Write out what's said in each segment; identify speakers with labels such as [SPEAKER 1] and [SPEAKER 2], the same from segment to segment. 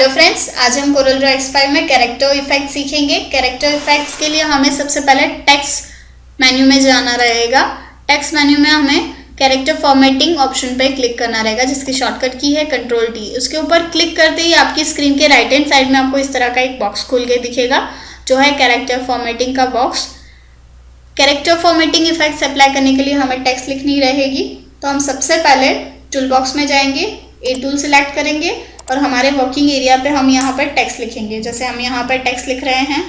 [SPEAKER 1] Hello friends, आज हम Corel Draw X5 में कैरेक्टर इफेक्ट सीखेंगे। कैरेक्टर इफेक्ट्स के लिए हमें सबसे पहले टेक्स्ट मेन्यू में जाना रहेगा। टेक्स्ट मेन्यू में हमें कैरेक्टर फॉर्मेटिंग ऑप्शन पे क्लिक करना रहेगा, जिसकी शॉर्टकट की है Ctrl+T। उसके ऊपर क्लिक करते ही आपकी स्क्रीन के राइट हैंड साइड में आपको इस तरह का एक बॉक्स खुल के दिखेगा, जो है कैरेक्टर फॉर्मेटिंग का box. Character formatting effects apply करने के लिए हमें टेक्स्ट लिखनी रहेगी। तो हम सबसे पहले टूल बॉक्स में जाएंगे, ए टूल सिलेक्ट करेंगे और हमारे वर्किंग एरिया पे हम यहाँ पर टेक्स्ट लिखेंगे। जैसे हम यहाँ पर टेक्स्ट लिख रहे हैं,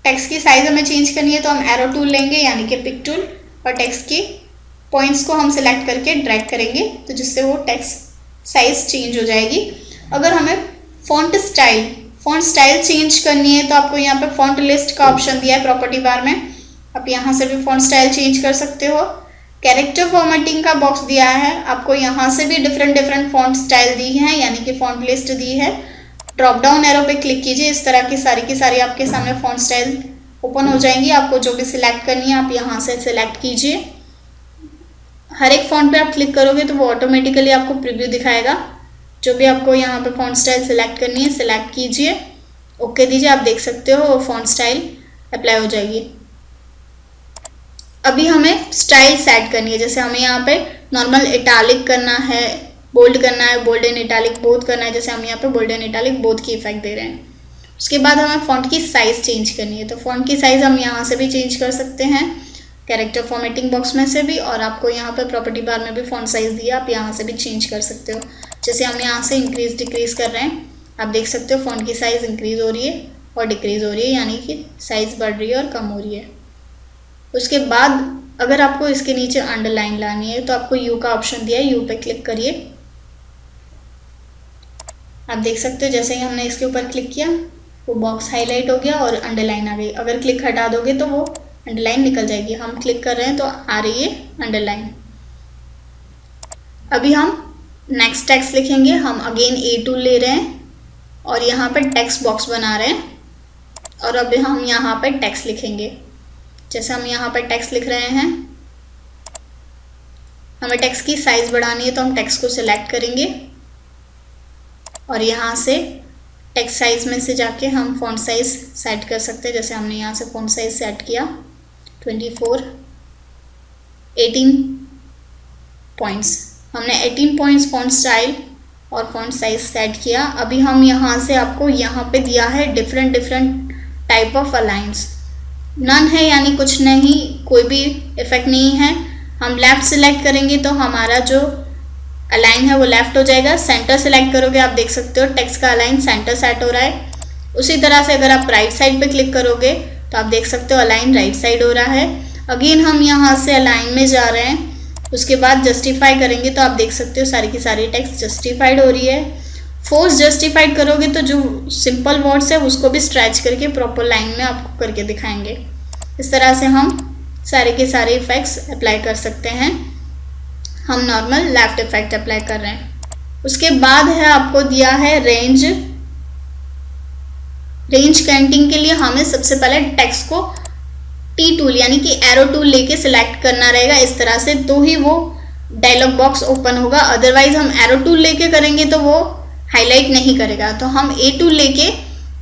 [SPEAKER 1] टेक्स्ट की साइज हमें चेंज करनी है तो हम एरो टूल लेंगे, यानी कि पिक टूल, और टेक्स्ट की पॉइंट्स को हम सिलेक्ट करके ड्रैग करेंगे, तो जिससे वो टेक्स्ट साइज चेंज हो जाएगी। अगर हमें फॉन्ट स्टाइल चेंज करनी है तो आपको यहाँ पे फॉन्ट लिस्ट का ऑप्शन दिया है प्रॉपर्टी बार में, आप यहाँ से भी फॉन्ट स्टाइल चेंज कर सकते हो। कैरेक्टर फॉर्मेटिंग का बॉक्स दिया है, आपको यहाँ से भी डिफरेंट फॉन्ट स्टाइल दी है, यानी कि फॉन्ट लिस्ट दी है। ड्रॉप डाउन एरो पे क्लिक कीजिए, इस तरह की सारी आपके सामने फॉन्ट स्टाइल ओपन हो जाएंगी। आपको जो भी सिलेक्ट करनी है आप यहाँ से सिलेक्ट कीजिए। हर एक फॉन्ट पे आप क्लिक करोगे तो वो ऑटोमेटिकली आपको प्रीव्यू दिखाएगा। जो भी आपको यहाँ पे फॉन्ट स्टाइल सिलेक्ट करनी है सिलेक्ट कीजिए, ओके दीजिए। आप देख सकते हो वो फॉन्ट स्टाइल अप्लाई हो जाएगी। अभी हमें स्टाइल सेट करनी है, जैसे हमें यहाँ पे नॉर्मल इटालिक करना है, बोल्ड करना है, बोल्ड एंड इटालिक बोथ करना है। जैसे हम यहाँ पे बोल्ड एंड इटालिक बोथ की इफेक्ट दे रहे हैं। उसके बाद हमें फॉन्ट की साइज चेंज करनी है, तो फॉन्ट की साइज हम यहाँ से भी चेंज कर सकते हैं, कैरेक्टर फॉर्मेटिंग बॉक्स में से भी, और आपको यहाँ पर प्रॉपर्टी बार में भी फॉन्ट साइज दिया, आप यहाँ से भी चेंज कर सकते हो। जैसे हम यहाँ से इंक्रीज डिक्रीज कर रहे हैं, आप देख सकते हो फॉन्ट की साइज इंक्रीज हो रही है और डिक्रीज हो रही है, यानी कि साइज बढ़ रही है और कम हो रही है। उसके बाद अगर आपको इसके नीचे अंडरलाइन लानी है तो आपको यू का ऑप्शन दिया है, यू पे क्लिक करिए। आप देख सकते हो जैसे ही हमने इसके ऊपर क्लिक किया वो बॉक्स हाईलाइट हो गया और अंडरलाइन आ गई। अगर क्लिक हटा दोगे तो वो अंडरलाइन निकल जाएगी। हम क्लिक कर रहे हैं तो आ रही है अंडरलाइन। अभी हम नेक्स्ट टेक्स्ट लिखेंगे। हम अगेन ए टूल ले रहे हैं और यहाँ पर टेक्स्ट बॉक्स बना रहे हैं, और अभी हम यहाँ पर टेक्स्ट लिखेंगे। जैसे हम यहाँ पर टेक्स्ट लिख रहे हैं, हमें टेक्स्ट की साइज बढ़ानी है तो हम टेक्स्ट को सिलेक्ट करेंगे और यहाँ से टेक्स्ट साइज में से जाके हम फॉन्ट साइज सेट कर सकते हैं। जैसे हमने यहाँ से फॉन्ट साइज सेट किया 24, 18 पॉइंट्स, हमने 18 पॉइंट्स फॉन्ट स्टाइल और फॉन्ट साइज सेट किया। अभी हम यहाँ से आपको यहाँ पे दिया है different type of alliance, none है यानी कुछ नहीं, कोई भी इफेक्ट नहीं है। हम लेफ्ट सिलेक्ट करेंगे तो हमारा जो अलाइन है वो लेफ्ट हो जाएगा। सेंटर सिलेक्ट करोगे, आप देख सकते हो टेक्स्ट का अलाइन सेंटर सेट हो रहा है। उसी तरह से अगर आप राइट साइड पे क्लिक करोगे तो आप देख सकते हो अलाइन राइट साइड हो रहा है। अगेन हम यहाँ से अलाइन में जा रहे हैं, उसके बाद जस्टिफाई करेंगे तो आप देख सकते हो सारी की सारी टेक्स्ट जस्टिफाइड हो रही है। फोर्स जस्टिफाइड करोगे तो जो सिंपल वर्ड्स है उसको भी स्ट्रेच करके प्रॉपर लाइन में आपको करके दिखाएंगे। इस तरह से हम सारे के सारे इफेक्ट्स अप्लाई कर सकते हैं। हम नॉर्मल लेफ्ट इफेक्ट अप्लाई कर रहे हैं। उसके बाद है आपको दिया है रेंज काउंटिंग के लिए हमें सबसे पहले टेक्स्ट को टी टूल यानी कि एरो टूल लेके सिलेक्ट करना रहेगा इस तरह से, तो ही वो डायलॉग बॉक्स ओपन होगा। अदरवाइज हम एरो टूल लेके करेंगे तो वो हाईलाइट नहीं करेगा। तो हम ए टूल लेके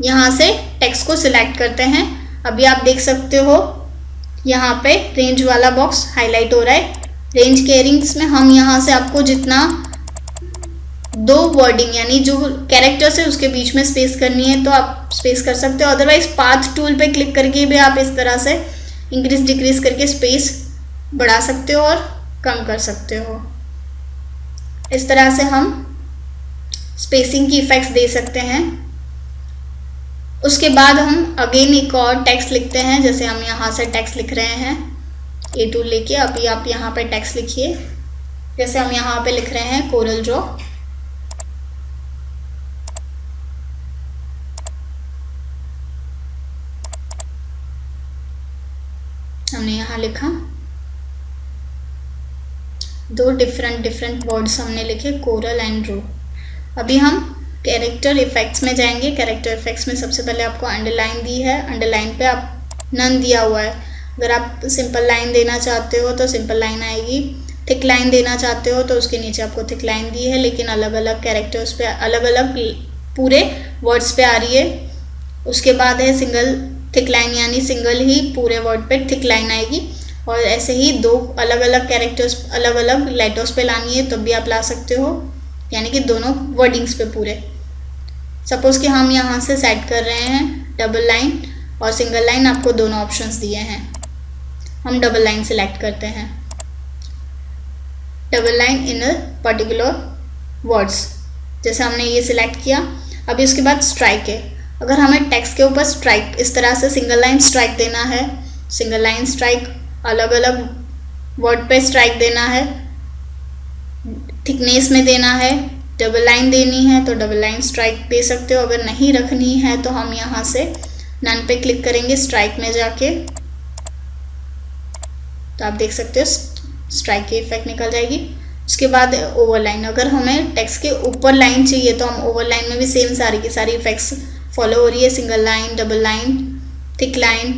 [SPEAKER 1] यहाँ से टेक्स्ट को सिलेक्ट करते हैं। अभी आप देख सकते हो यहाँ पे रेंज वाला बॉक्स हाईलाइट हो रहा है। रेंज केयरिंग्स में हम यहाँ से आपको जितना दो वर्डिंग यानी जो कैरेक्टर्स है उसके बीच में स्पेस करनी है तो आप स्पेस कर सकते हो। अदरवाइज पाथ टूल पे क्लिक करके भी आप इस तरह से इंक्रीज डिक्रीज करके स्पेस बढ़ा सकते हो और कम कर सकते हो। इस तरह से हम स्पेसिंग की इफेक्ट्स दे सकते हैं। उसके बाद हम अगेन एक और टेक्स्ट लिखते हैं। जैसे हम यहाँ से टेक्स्ट लिख रहे हैं ए टूल लेके, अभी आप यहाँ पे टेक्स्ट लिखिए। जैसे हम यहाँ पे लिख रहे हैं कोरल ड्रॉ, हमने यहाँ लिखा, दो डिफरेंट वर्ड्स हमने लिखे कोरल एंड ड्रॉ। अभी हम कैरेक्टर इफेक्ट्स में जाएंगे। कैरेक्टर इफेक्ट्स में सबसे पहले आपको अंडरलाइन दी है, अंडरलाइन पे आप नन दिया हुआ है। अगर आप सिंपल लाइन देना चाहते हो तो सिंपल लाइन आएगी, थिक लाइन देना चाहते हो तो उसके नीचे आपको थिक लाइन दी है, लेकिन अलग अलग कैरेक्टर्स पे, अलग अलग पूरे वर्ड्स पे आ रही है। उसके बाद है सिंगल थिक लाइन, यानी सिंगल ही पूरे वर्ड पे थिक लाइन आएगी। और ऐसे ही दो अलग अलग कैरेक्टर्स अलग अलग लेटर्स पे लानी है, तब भी आप ला सकते हो, यानी कि दोनों वर्डिंग्स पे पूरे। सपोज कि हम यहाँ से सेट कर रहे हैं डबल लाइन और सिंगल लाइन, आपको दोनों ऑप्शंस दिए हैं। हम डबल लाइन सिलेक्ट करते हैं, double line in a particular words, जैसे हमने ये सिलेक्ट किया। अभी उसके बाद स्ट्राइक है, अगर हमें टेक्स्ट के ऊपर स्ट्राइक इस तरह से सिंगल लाइन स्ट्राइक देना है, सिंगल लाइन स्ट्राइक, अलग अलग वर्ड पे स्ट्राइक देना है, थिकनेस में देना है, डबल लाइन देनी है तो डबल लाइन स्ट्राइक दे सकते हो। अगर नहीं रखनी है तो हम यहाँ से नन पे क्लिक करेंगे स्ट्राइक में जाके, तो आप देख सकते हो स्ट्राइक की इफेक्ट निकल जाएगी। उसके बाद ओवरलाइन, अगर हमें टेक्स्ट के ऊपर लाइन चाहिए तो हम ओवरलाइन में भी सेम सारी की सारी इफेक्ट्स फॉलो हो रही है, single line, double line, thick line,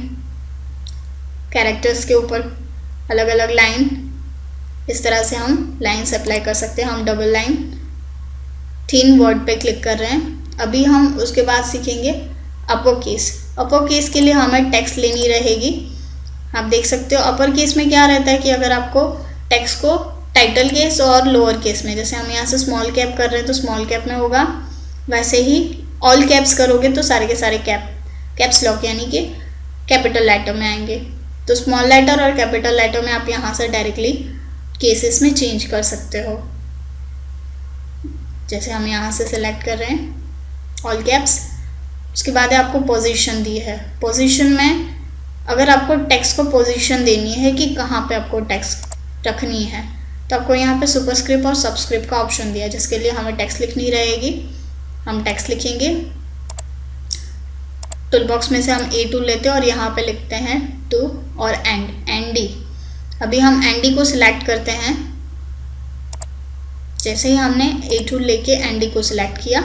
[SPEAKER 1] characters के ऊपर अलग अलग लाइन, इस तरह से हम लाइन्स अप्लाई कर सकते हैं। हम डबल लाइन थिन वर्ड पे क्लिक कर रहे हैं। अभी हम उसके बाद सीखेंगे अपर केस। अपर केस के लिए हमें टेक्स्ट लेनी रहेगी। आप देख सकते हो अपर केस में क्या रहता है कि अगर आपको टेक्स्ट को टाइटल केस और लोअर केस में, जैसे हम यहाँ से स्मॉल कैप कर रहे हैं तो स्मॉल कैप में होगा, वैसे ही ऑल कैप्स करोगे तो सारे के सारे कैप्स लॉक यानी कि कैपिटल लेटर में आएंगे। तो स्मॉल लेटर और कैपिटल लेटर में आप यहाँ से डायरेक्टली केसेस में चेंज कर सकते हो। जैसे हम यहाँ से सिलेक्ट कर रहे हैं ऑल कैप्स। उसके बाद आपको पोजीशन दी है। पोजीशन में अगर आपको टेक्स्ट को पोजीशन देनी है कि कहाँ पे आपको टेक्स्ट रखनी है, तो आपको यहाँ पे सुपरस्क्रिप्ट और सबस्क्रिप्ट का ऑप्शन दिया है, जिसके लिए हमें टेक्स्ट लिखनी रहेगी। हम टेक्स्ट लिखेंगे, टूल बॉक्स में से हम ए टूल लेते हैं और यहाँ पे लिखते हैं टू और एंड डी। अभी हम एंड डी को सिलेक्ट करते हैं। जैसे ही हमने ए टूल लेके एंड डी को सिलेक्ट किया,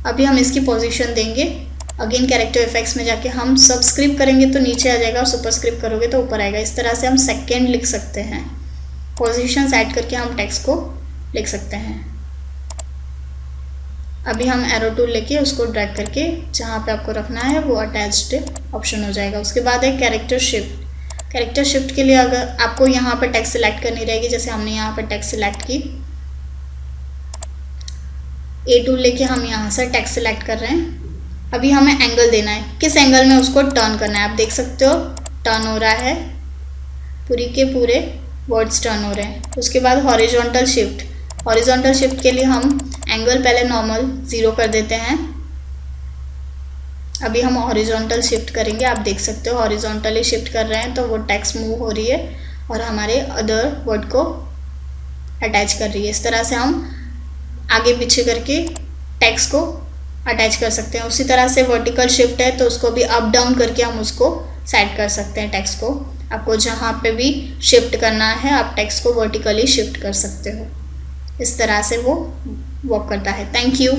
[SPEAKER 1] अभी हम इसकी पोजीशन देंगे। अगेन कैरेक्टर इफेक्ट्स में जाके हम सबस्क्रिप्ट करेंगे तो नीचे आ जाएगा और सुपरस्क्रिप्ट करोगे तो ऊपर आएगा। इस तरह से हम सेकेंड लिख सकते हैं। पोजीशन सेट करके हम टेक्स्ट को लिख सकते हैं। अभी हम एरो टूल लेके उसको ड्रैग करके जहाँ पे आपको रखना है वो अटैच्ड ऑप्शन हो जाएगा। उसके बाद है कैरेक्टर शिफ्ट। कैरेक्टर शिफ्ट के लिए अगर आपको यहाँ पे टेक्स्ट सिलेक्ट करनी रहेगी, जैसे हमने यहाँ पे टेक्स्ट सिलेक्ट की, ए टूल लेके हम यहाँ से टेक्स्ट सिलेक्ट कर रहे हैं। अभी हमें एंगल देना है, किस एंगल में उसको टर्न करना है। आप देख सकते हो टर्न हो रहा है, पूरी के पूरे वर्ड्स टर्न हो रहे हैं। उसके बाद हॉरिजॉन्टल शिफ्ट। हॉरिजॉन्टल शिफ्ट के लिए हम एंगल पहले नॉर्मल 0 कर देते हैं। अभी हम हॉरिजॉन्टल शिफ्ट करेंगे। आप देख सकते हो हॉरिजॉन्टली शिफ्ट कर रहे हैं तो वो टेक्स्ट मूव हो रही है और हमारे अदर वर्ड को अटैच कर रही है। इस तरह से हम आगे पीछे करके टेक्स्ट को अटैच कर सकते हैं। उसी तरह से वर्टिकल शिफ्ट है तो उसको भी अप डाउन करके हम उसको सेट कर सकते हैं। टेक्स्ट को आपको जहाँ पे भी शिफ्ट करना है आप टेक्स्ट को वर्टिकली शिफ्ट कर सकते हो। इस तरह से वो वर्क करता है। Thank you.